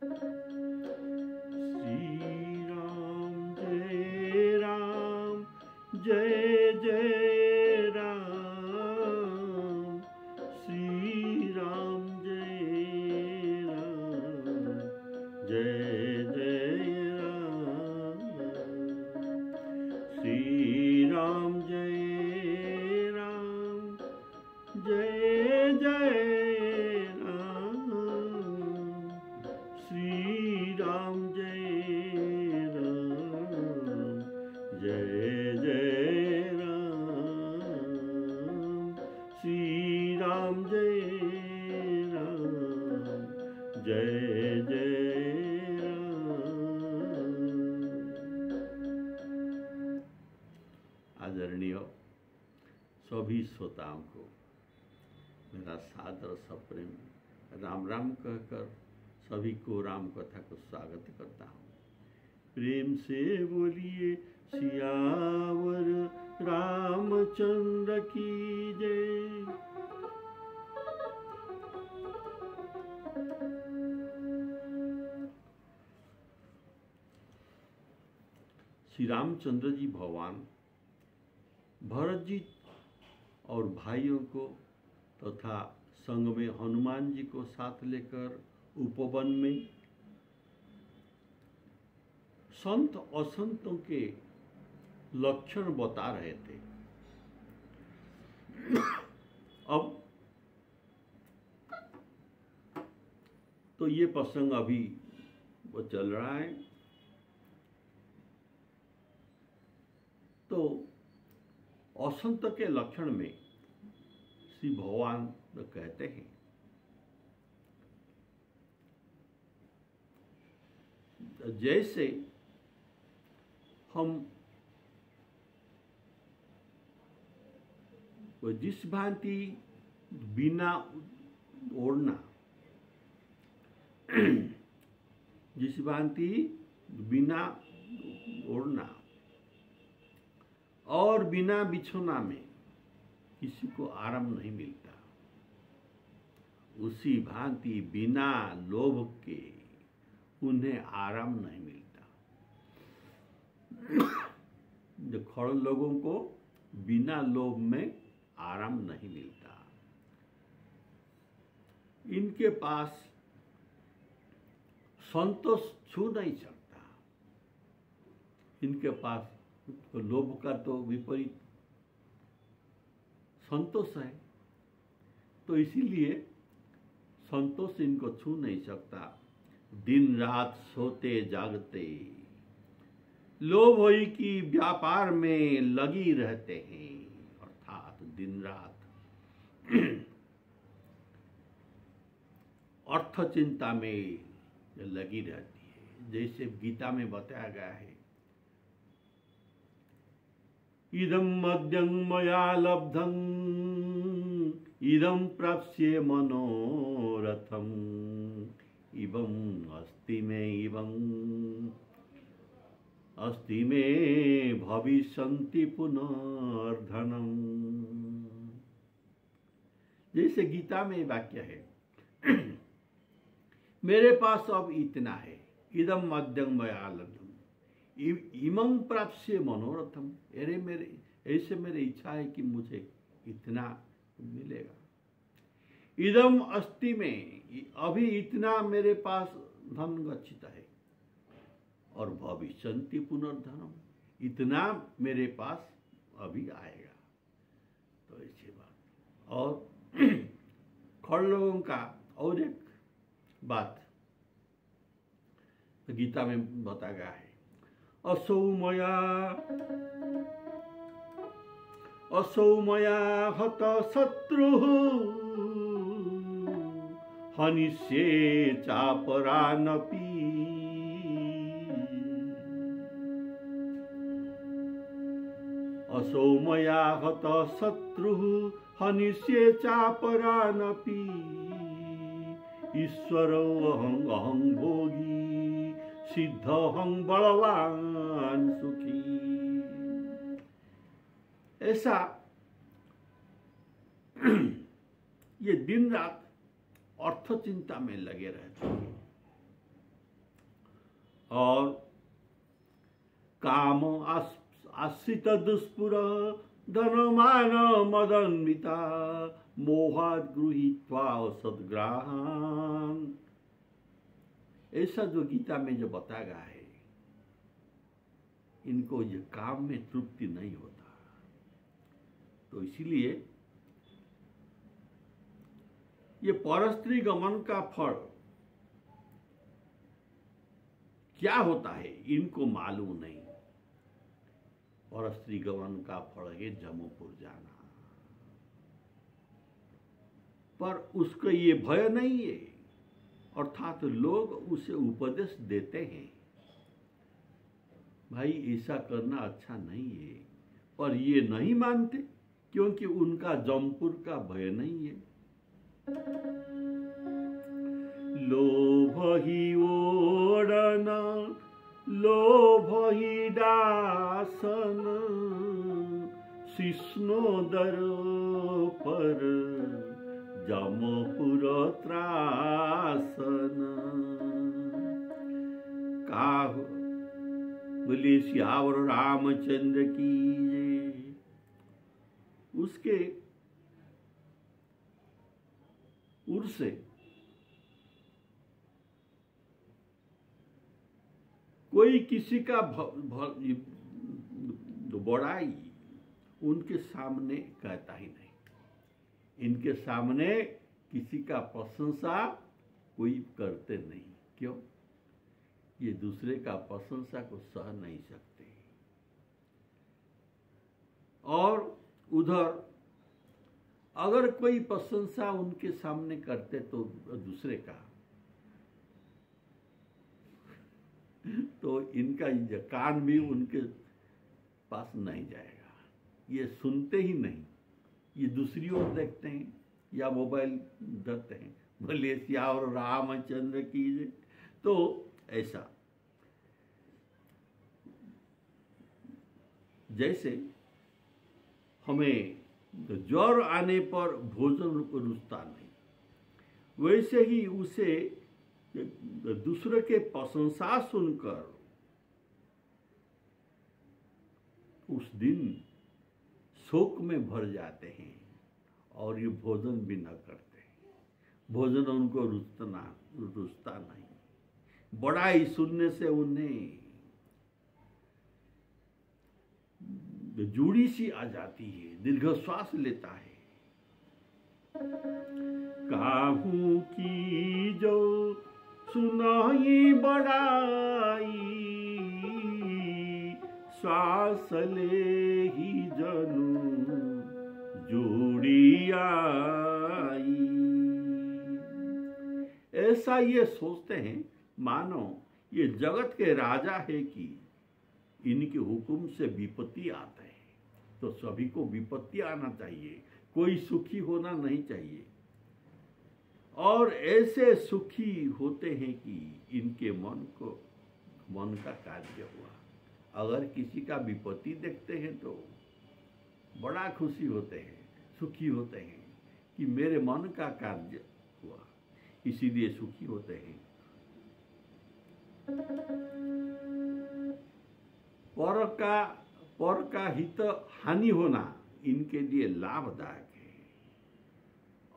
श्री राम जय राम जय जय राम, श्री राम जय राम जय जय राम, श्री राम जय राम जय जय राम, श्री राम जय राम जय जय राम, श्री राम जय राम जय जय राम। आदरणीय सभी श्रोताओं को मेरा सादर सप्रेम राम राम कहकर सभी को राम कथा को स्वागत करता हूँ। प्रेम से बोलिए सियावर रामचंद्र की जय। श्री रामचंद्र जी भगवान भरत जी और भाइयों को तथा संग में हनुमान जी को साथ लेकर उपवन में संत असंतों के लक्षण बता रहे थे। अब तो ये प्रसंग अभी वो चल रहा है। तो असंत के लक्षण में श्री भगवान कहते हैं, जैसे हम जिस भांति बिना ओढ़ना, जिस भांति बिना ओढ़ना और बिना बिछौना में किसी को आराम नहीं मिलता, उसी भांति बिना लोभ के उन्हें आराम नहीं मिलता। जो खड़ लोगों को बिना लोभ में आराम नहीं मिलता। इनके पास संतोष छू नहीं सकता। इनके पास लोभ का तो विपरीत संतोष है, तो इसीलिए संतोष इनको छू नहीं सकता। दिन रात सोते जागते लोभ होई की व्यापार में लगी रहते हैं, अर्थात दिन रात अर्थ चिंता में लगी रहती है। जैसे गीता में बताया गया है, इदं मद्यं मया लब्धं इदं प्राप्स्ये मनोरथं इवं अस्ति में भविष्यन्ति पुनर्धनम्। जैसे गीता में वाक्य है, मेरे पास अब इतना है, इदं मद्यं मया लब्धं इमं प्राप्स्ये मनोरथम, अरे मेरे ऐसे मेरी इच्छा है कि मुझे इतना मिलेगा। इदम अस्ति में, अभी इतना मेरे पास धन गच्छित है, और भविष्यन्ति पुनर्धनम, इतना मेरे पास अभी आएगा। तो ऐसी बात। और खड़ लोगों का और एक बात तो गीता में बताया गया है, असौ मया हत शत्रुः हनिष्ये चापरानपि। असौ मया हत शत्रुः हनिष्ये चापरानपि। ईश्वरोऽहं अहं भोगी सिद्धोऽहं बलवान सुखी। ऐसा ये दिन रात अर्थ चिंता में लगे रहते हैं। और काम आश्रित दुष्पुर धनमान मदन्विता मोहाद गृहीत्वा सद्ग्राहान। ऐसा जो गीता में जो बताया गया है, इनको ये काम में तृप्ति नहीं होता, तो इसीलिए ये परस्त्री गमन का फल क्या होता है इनको मालूम नहीं। परस्त्री गमन का फल है जमोपुर जाना, पर उसको ये भय नहीं है, अर्थात लोग उसे उपदेश देते हैं, भाई ऐसा करना अच्छा नहीं है, पर ये नहीं मानते क्योंकि उनका जमपुर का भय नहीं है। लोभ ही ओढ़ना लोभ ही दासन, शिष्णोदर पर जमपुर त्रासन। काहू बोले सियावर रामचंद्र की जय। उसके उर से कोई किसी का बड़ाई उनके सामने कहता ही नहीं। इनके सामने किसी का प्रशंसा कोई करते नहीं। क्यों? ये दूसरे का प्रशंसा को सह नहीं सकते। और उधर अगर कोई प्रशंसा उनके सामने करते तो दूसरे का, तो इनका कान भी उनके पास नहीं जाएगा, ये सुनते ही नहीं, ये दूसरी ओर देखते हैं या मोबाइल देखते हैं। बोले सिया और रामचंद्र की जय। तो ऐसा जैसे हमें ज्वर आने पर भोजन रुचता नहीं, वैसे ही उसे दूसरे के प्रशंसा सुनकर उस दिन शोक में भर जाते हैं और ये भोजन भी न करते। भोजन उनको रुचता नहीं। बड़ाई सुनने से उन्हें जूड़ी सी आ जाती है, दीर्घ श्वास लेता है। काहू की जो सुनाई बड़ाई, श्वास ले ही जनू जूड़ी आई। ऐसा ये सोचते हैं मानो ये जगत के राजा है कि इनके हुक्म से विपत्ति आता है, तो सभी को विपत्ति आना चाहिए, कोई सुखी होना नहीं चाहिए। और ऐसे सुखी होते हैं कि इनके मन का कार्य हुआ। अगर किसी का विपत्ति देखते हैं तो बड़ा खुशी होते हैं, सुखी होते हैं कि मेरे मन का कार्य हुआ, इसीलिए सुखी होते हैं। पर का हित हानि होना इनके लिए लाभदायक है।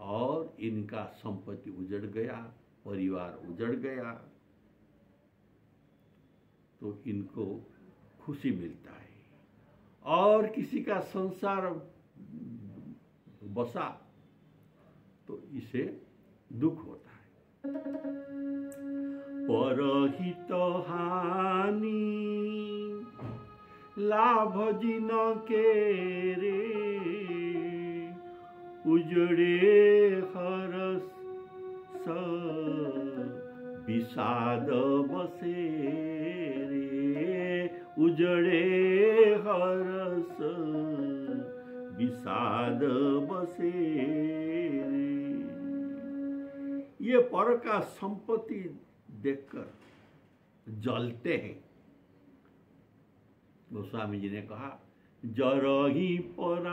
और इनका संपत्ति उजड़ गया, परिवार उजड़ गया, तो इनको खुशी मिलता है। और किसी का संसार बसा तो इसे दुख होता है। परहित हानि लाभ जिन के रे, उजड़े हरस स विषाद बसे रे, उजड़े हरस विषाद बसे रे। ये पर का संपत्ति देखकर जलते हैं। गोस्वामी जी ने कहा, जरही पर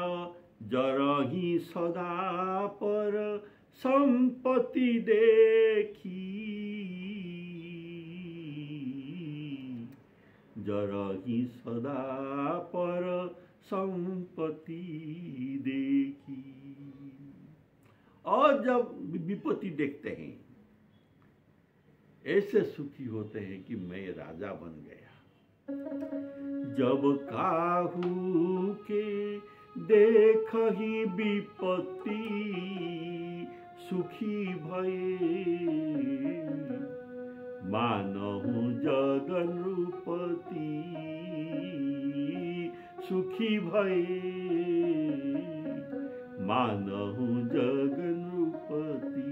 जरही सदा पर संपत्ति देखी, जरहि सदा पर संपत्ति देखी। और जब विपत्ति देखते हैं ऐसे सुखी होते हैं कि मैं राजा बन गया। जब काहू के देखहि विपत्ति सुखी भये, मानहु जगन रूपति सुखी भये, मानहु जगन रूपति।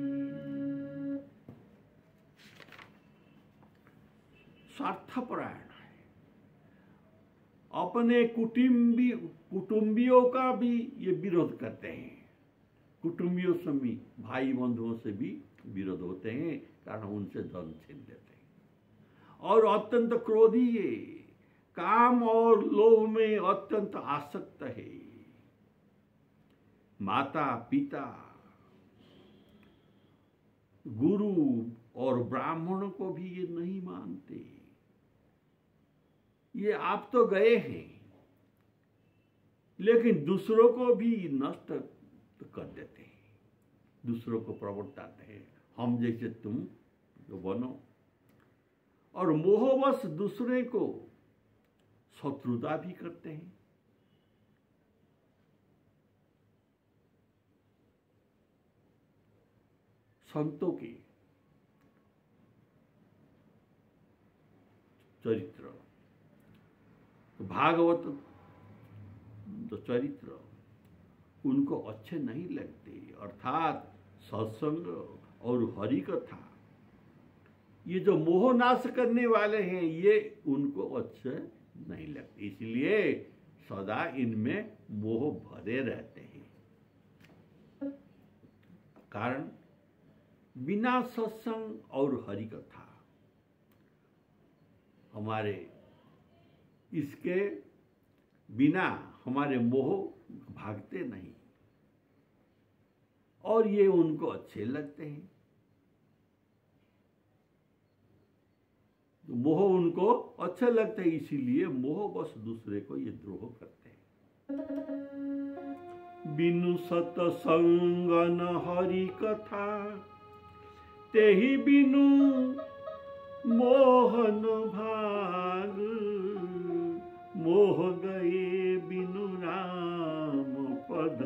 स्वार्थपरायण है, अपने कुटुंबियों का भी ये विरोध करते हैं। कुटुंबियों से भी, भाई बंधुओं से भी विरोध होते हैं, कारण उनसे धन छीन लेते हैं। और अत्यंत क्रोधी है, काम और लोभ में अत्यंत आसक्त है। माता पिता, गुरु और ब्राह्मणों को भी ये नहीं मानते। ये आप तो गए हैं, लेकिन दूसरों को भी नष्ट कर देते हैं, दूसरों को प्रवर्ताते हैं, हम जैसे तुम तो बनो। और मोहवश दूसरे को शत्रुता भी करते हैं। संतों के चरित्र, भागवत तो चरित्र उनको अच्छे नहीं लगते, अर्थात सत्संग और हरि कथा, ये जो मोह नाश करने वाले हैं ये उनको अच्छे नहीं लगते, इसलिए सदा इनमें मोह भरे रहते हैं। कारण बिना सत्संग और हरि कथा हमारे, इसके बिना हमारे मोह भागते नहीं और ये उनको अच्छे लगते हैं। तो मोह उनको अच्छे लगते हैं, इसीलिए मोह बस दूसरे को ये द्रोह करते हैं। बिनु सतसंग न हरि कथा, तेहि बिनु मोहन भाग, मोह गए बिनु राम पद,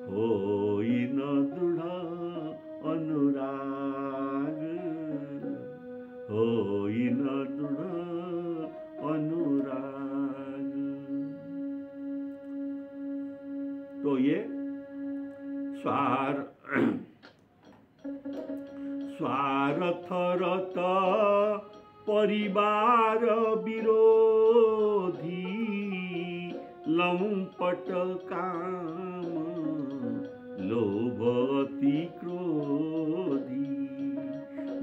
होई न दृढ़ अनुराग, होई न दृढ़ अनुराग। तो ये स्वार्थ रत परिवार विरोधी, लंपट काम लोभ अति क्रोधी,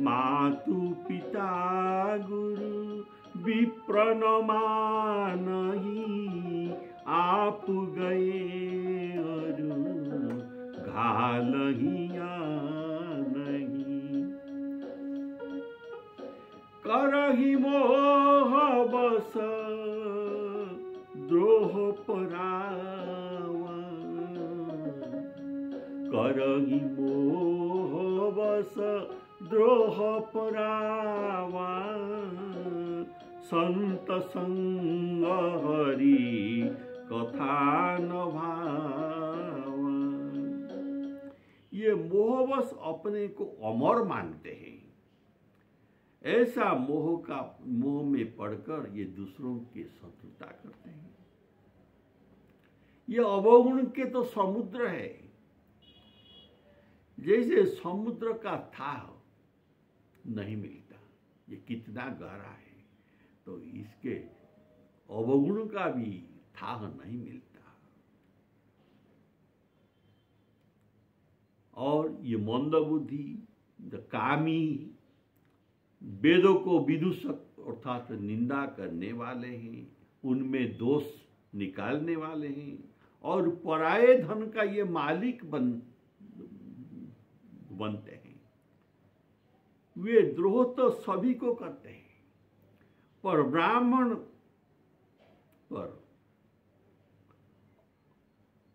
मातु पिता गुरु विप्र न मानहि, आप गए अरु घालहिया नहीं, करहि मोह बस द्रोह परावा, करहि मोह बस द्रोह परावा, संत संग हरि कथा न भावा। ये मोहवश अपने को अमर मानते हैं, ऐसा मोह में पड़कर ये दूसरों की शत्रुता करते हैं। ये अवगुण के तो समुद्र है, जैसे समुद्र का थाह नहीं मिलता, ये कितना गहरा है, तो इसके अवगुण का भी थाह नहीं मिलता। और ये मंद बुद्धि, कामी, वेदों को विदूषक अर्थात निंदा करने वाले हैं, उनमें दोष निकालने वाले हैं, और पराये धन का ये मालिक बनते हैं। वे द्रोह तो सभी को करते हैं, पर ब्राह्मण पर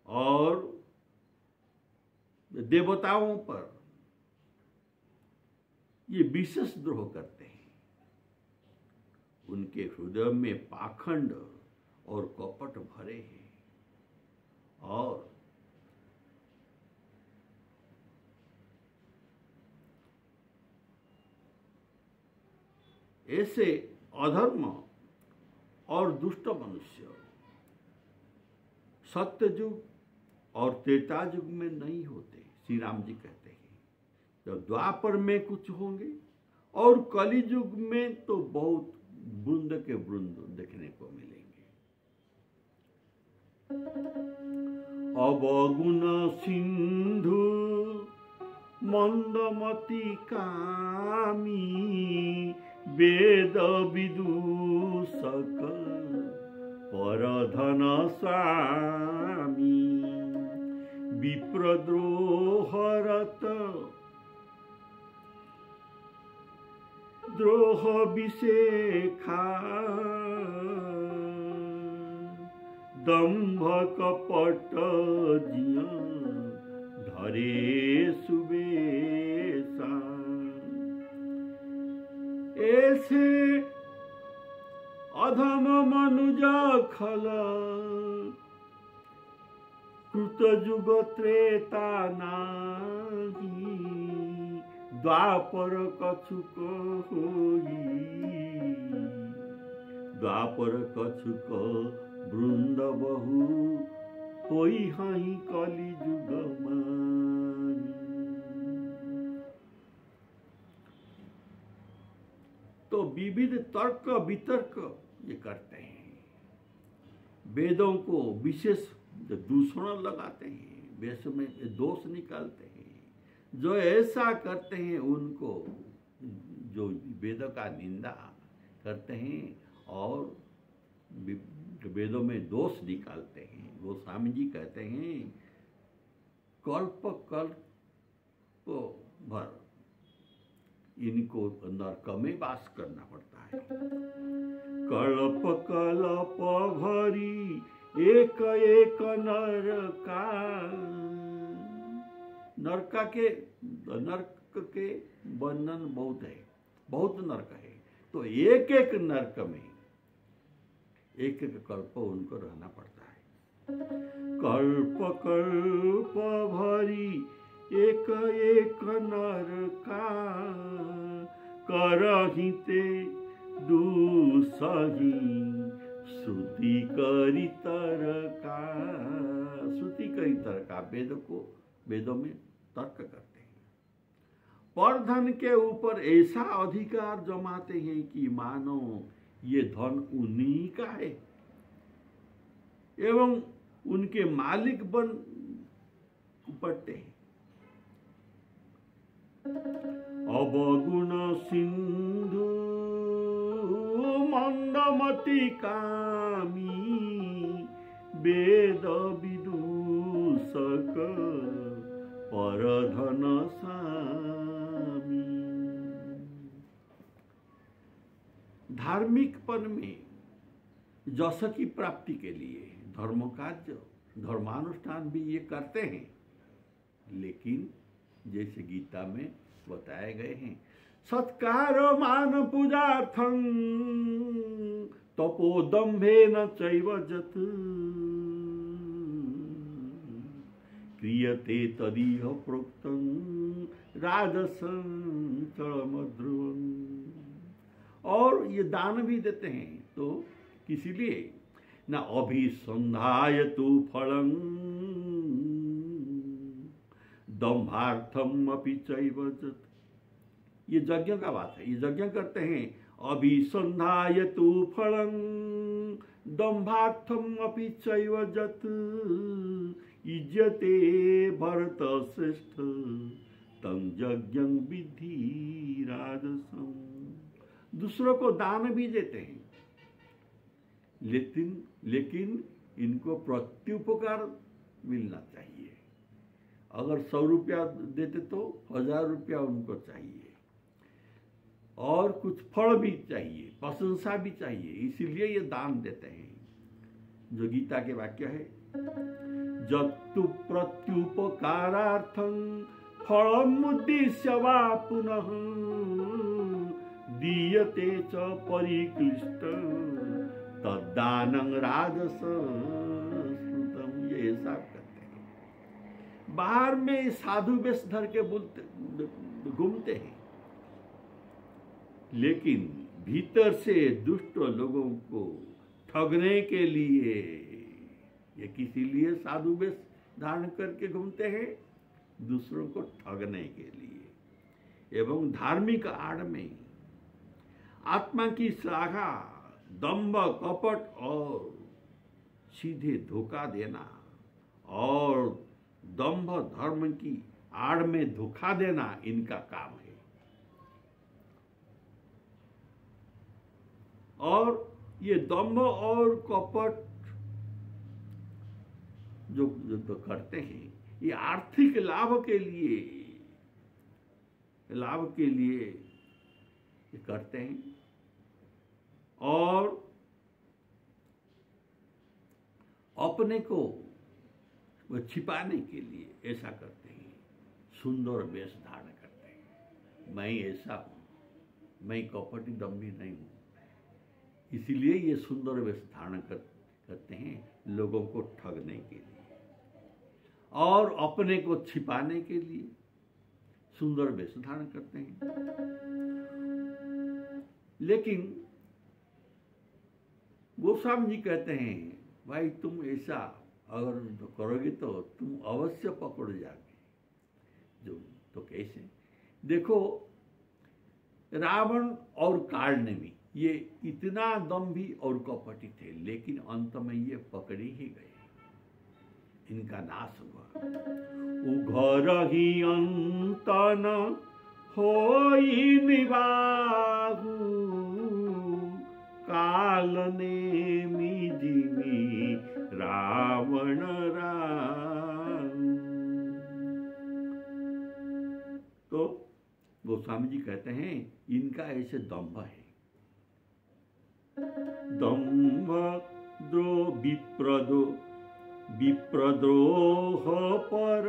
और देवताओं पर ये विशेष द्रोह करते हैं। उनके हृदय में पाखंड और कपट भरे हैं और ऐसे अधर्म और दुष्ट मनुष्य सत्य युग और त्रेता युग में नहीं होते। श्री राम जी कहते हैं जब द्वापर में कुछ होंगे और कलि युग में तो बहुत बूंद के बूंद देखने को मिलेंगे। अवगुण सिंधु मंदमती कामी वेद विदूषक परधन स्वामी विप्रद्रोहरत द्रोह विशेखा दंभ कपट जिया धरे सुबेसा। ऐसे अधम मनुज खल कृत युग त्रेता नाही द्वापर कछुक होई द्वापर कछुक वृंद बहु होई हई कलि युग मानी। तो विविध तर्क वितर्क ये करते हैं, वेदों को विशेष दूषण लगाते हैं, वेश में दोष निकालते हैं। जो ऐसा करते हैं उनको जो वेदों का निंदा करते हैं और वेदों में दोष निकालते हैं। गोस्वामी जी कहते हैं कल्प कल्प भर इनको नरक में वास करना पड़ता है। कल्प कल्प भरी एक एक नरका नरक के बंधन बहुत है, बहुत नरक है। तो एक एक नरक में एक एक कल्प उनको रहना पड़ता है। कल्प कल्प भरी एक एक नरका करहिते दुसही श्रुति करी तरका। श्रुति करी तरका वेदों में तर्क करते हैं। परधन के ऊपर ऐसा अधिकार जमाते हैं कि मानो ये धन उन्हीं का है एवं उनके मालिक बन पड़ते हैं। अवगुण सिंधु मंदमती कामी वेद विदूषक परधन स्वामी। धार्मिकपन में यश की प्राप्ति के लिए धर्म कार्य धर्मानुष्ठान भी ये करते हैं, लेकिन जैसे गीता में बताए गए हैं सत्कार मान पूजार्थं तपोदम्भेन चैव जत् क्रियते तदिह प्रोक्तं राजसं चरमध्रुवम्। और ये दान भी देते हैं तो किसी लिए न अभिसंधाय तु फलं दम्भार्थम अपि चैव जत्। ये यज्ञ का बात है, ये यज्ञ करते हैं अभिसंधाय तु फलं दम्भार्थम अपि चैव जत् इज्जते भरत श्रेष्ठ तं यज्ञं विद्धि राजसम्। दूसरों को दान भी देते हैं, लेकिन इनको प्रत्युपकार मिलना चाहिए। अगर 100 रुपया देते तो 1000 रुपया उनको चाहिए। और कुछ फल भी चाहिए, प्रशंसा भी चाहिए, इसीलिए ये दान देते हैं। जो गीता के वाक्य है, जत्तु प्रत्युपकारार्थं फलमुद्दिश्य वा पुनः दीयते च परिक्लिष्ट तद्दानं राजसं। ये ऐसा करते हैं, बाहर में साधु वेश धर के घूमते हैं, लेकिन भीतर से दुष्ट लोगों को ठगने के लिए, ये किसी लिए साधु वेश धारण करके घूमते हैं? दूसरों को ठगने के लिए। एवं धार्मिक आड़ में आत्मा की श्लाघा, दंभ, कपट और सीधे धोखा देना, और दंभ धर्म की आड़ में धोखा देना इनका काम है। और ये दंभ और कपट जो करते हैं, ये आर्थिक लाभ के लिए ये करते हैं, और अपने को वो छिपाने के लिए ऐसा करते हैं। सुंदर वेश धारण करते हैं, मैं ऐसा हूं, मैं कपटी दम्भी नहीं हूं, इसीलिए ये सुंदर वेश धारण करते हैं लोगों को ठगने के लिए, और अपने को छिपाने के लिए सुंदर वेश धारण करते हैं। लेकिन गोस्वामी जी कहते हैं, भाई तुम ऐसा अगर करोगे तो तुम अवश्य पकड़ जाओगे। जो तो कैसे? देखो, रावण और कार्णवी ये इतना दम्भी और कपटी थे, लेकिन अंत में ये पकड़े ही गए, इनका नाश हुआ। उघर ही अंत न होई निबाहु, काल ने मिजिमी रावण राम। तो गोस्वामी जी कहते हैं, इनका ऐसे दंभ है, दंभ विप्रद्रोह पर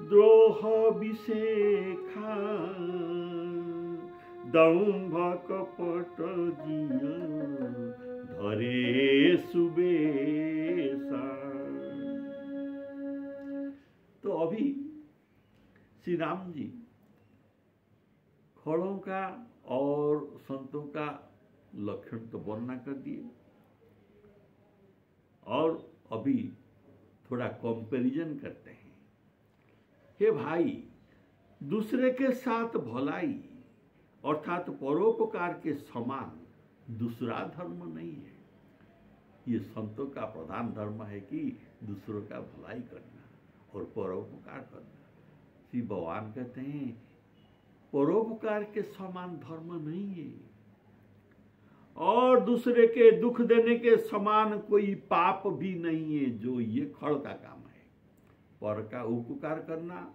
द्रोह विशेखा, दंभ कपट जिया धरे सुबेसा। तो अभी श्री राम जी फलों का और संतों का लक्षण तो वर्णना कर दिए, और अभी थोड़ा कंपैरिजन करते हैं। हे भाई, दूसरे के साथ भलाई अर्थात परोपकार के समान दूसरा धर्म नहीं है। ये संतों का प्रधान धर्म है कि दूसरों का भलाई करना और परोपकार करना। श्री भगवान कहते हैं, परोपकार के समान धर्म नहीं है, और दूसरे के दुख देने के समान कोई पाप भी नहीं है। जो ये खड़ का काम है, पर का उपकार करना,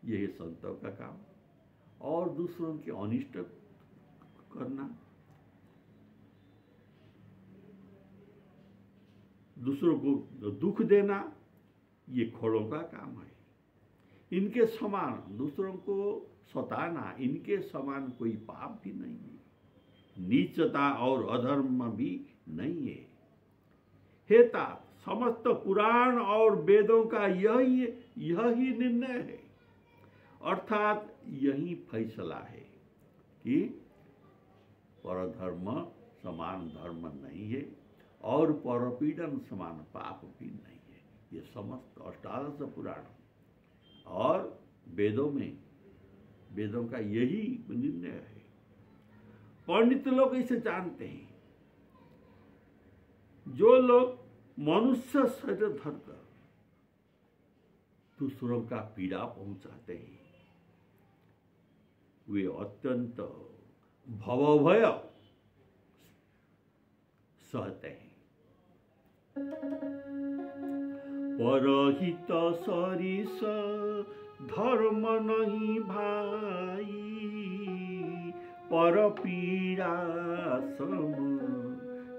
यह संतों का काम, और दूसरों के अनिष्ट करना, दूसरों को दुख देना, ये खड़ों का काम है। इनके समान दूसरों को सताना, इनके समान कोई पाप भी नहीं है, नीचता और अधर्म भी नहीं है। हे तात, समस्त पुराण और वेदों का यही निर्णय है, अर्थात यही फैसला है कि परधर्म समान धर्म नहीं है और परपीड़न समान पाप भी नहीं है। ये समस्त अष्टादश पुराण और वेदों का यही निर्णय है। पंडित लोग इसे जानते हैं। जो लोग मनुष्य शरीर धरकर दूसरों का पीड़ा पहुंचाते हैं, वे अत्यंत भवभय सहते हैं। परहित सरिस धर्म नहीं भाई, पर पीड़ा सम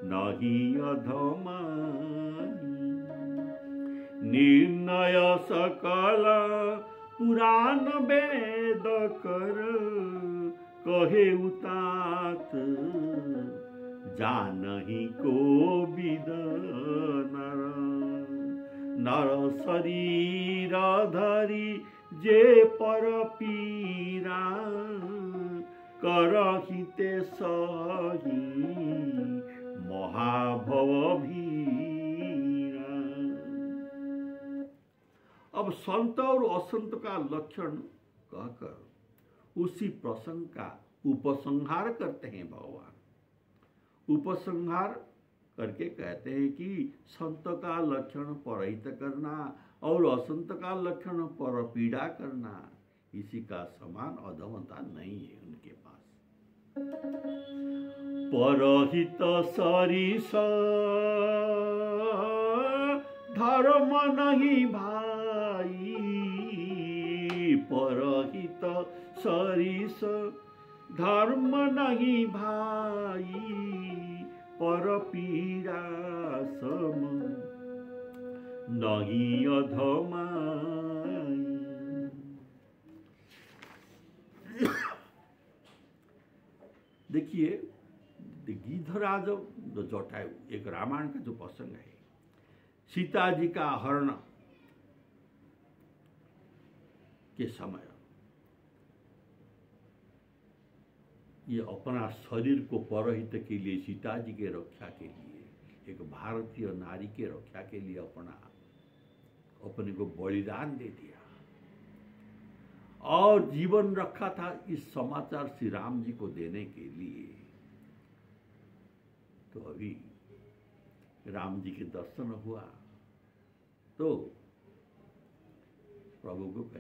नहीं अधमाई। निर्णय सकल पुराण वेद कर कहे उतात जानहि को विद नर। नर शरीर धरी जे पर पीरा करहिते सही महाभव भीरा। अब संत और असंत का लक्षण कहकर उसी प्रसंग का उपसंहार करते हैं भगवान। उपसंहार करके कहते हैं कि संत का लक्षण परहित करना और असंत का लक्षण पर पीड़ा करना, इसी का समान अधमता नहीं है उनके पास। परहित सरिस धर्म नहीं भाई। परहित सरिस धर्म नहीं भाई पर पीड़ा सम नहीं अधमाई। देखिए गिद्धराज जो जटायु, एक रामायण का जो प्रसंग है, सीता जी का हरण के समय ये अपना शरीर को परहित के लिए, सीता जी के रक्षा के लिए, एक भारतीय नारी के रक्षा के लिए अपने को बलिदान दे दिया और जीवन रखा था इस समाचार श्री राम जी को देने के लिए। तो अभी राम जी के दर्शन हुआ तो प्रभु को कहते